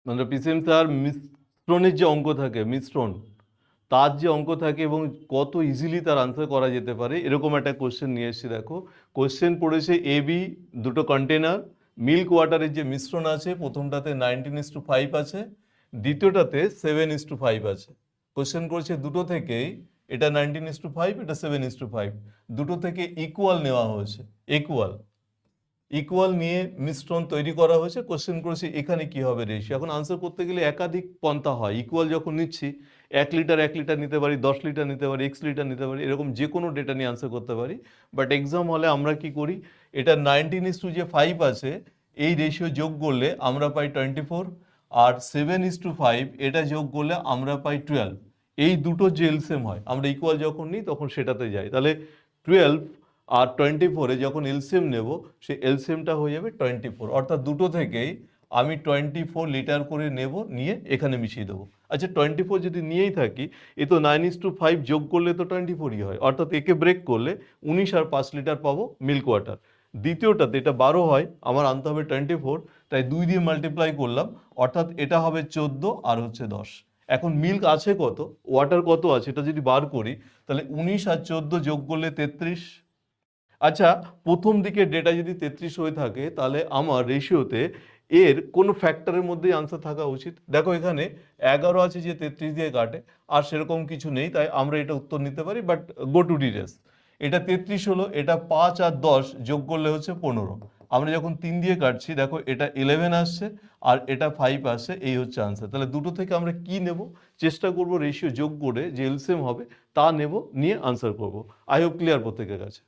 মানে PCM sir মিশ্রণের যে অঙ্ক থাকে, মিশ্রণ তার যে অঙ্ক থাকে এবং কত ইজিলি তার আনসার করা যেতে পারে, এরকম একটা কোশ্চেন নিয়ে এসেছি। দেখো কোশ্চেন পড়েছে এ বি দুটো কন্টেনার, মিল্ক ওয়াটারের যে মিশ্রণ আছে প্রথমটাতে 19:5 আছে, দ্বিতীয়টাতে 7:5 আছে। কোশ্চেন করেছে দুটো থেকেই, এটা 19:5, এটা 7:5, দুটো থেকে ইকুয়াল নেওয়া হয়েছে, ইকুয়াল ইকুয়াল নিয়ে মিশ্রণ তৈরি করা হয়েছে। কোশ্চেন করেছে এখানে কি হবে রেশিও। এখন আনসার করতে গেলে একাধিক পন্থা হয়। ইকুয়াল যখন নিচ্ছি 1 লিটার নিতে পারি, 10 লিটার নিতে পারি, x লিটার নিতে পারি, এরকম যে কোনো ডেটা নিয়ে আনসার করতে পারি। বাট এক্সাম হলে আমরা কি করি, এটা 19:5 আছে, এই রেশিও যোগ করলে আমরা পাই 24, আর 7:5 এটা যোগ করলে আমরা পাই 12। এই দুটো যে এলসিএম হয়, আমরা ইকুয়াল যখন নিই তখন সেটাতে যাই। তাহলে 12 আর 24-এ যখন এলসিএম নেব, সেই এলসিএমটা হয়ে যাবে 24। অর্থাৎ দুটো থেকেই আমি 24 লিটার করে নেব, নিয়ে এখানে মিশিয়ে দেবো। আচ্ছা 24 যদি নিয়েই থাকি, এ তো 9:5 যোগ করলে তো 24ই হয়, অর্থাৎ একে ব্রেক করলে 19 আর 5 লিটার পাবো মিল্ক ওয়াটার। দ্বিতীয়টাতে এটা 12 হয়, আমার আনতে হবে 24, তাই 2 দিয়ে মাল্টিপ্লাই করলাম, অর্থাৎ এটা হবে 14 আর হচ্ছে 10। এখন মিল্ক আছে কত, ওয়াটার কত আছে, এটা যদি বার করি তাহলে 19 আর 14 যোগ করলে 33। আচ্ছা প্রথম দিকে ডেটা যদি 33 হয়ে থাকে, তাহলে আমার রেশিওতে এর কোনো ফ্যাক্টরের মধ্যেই আনসার থাকা উচিত। দেখো এখানে 11 আছে যে 33 দিয়ে কাটে, আর সেরকম কিছু নেই, তাই আমরা এটা উত্তর নিতে পারি। বাট গো টু ডিটেলস, এটা 33 হলো, এটা 5 আর 10 যোগ করলে হচ্ছে 15। আমরা যখন 3 দিয়ে কাটছি দেখো এটা 11 আসছে আর এটা 5 আসছে, এই হচ্ছে আনসার। তাহলে দুটো থেকে আমরা কি নেব, চেষ্টা করব রেশিও যোগ করে যে এলসিএম হবে তা নেব, নিয়ে আনসার করব। আই হোপ ক্লিয়ার প্রত্যেকের কাছে।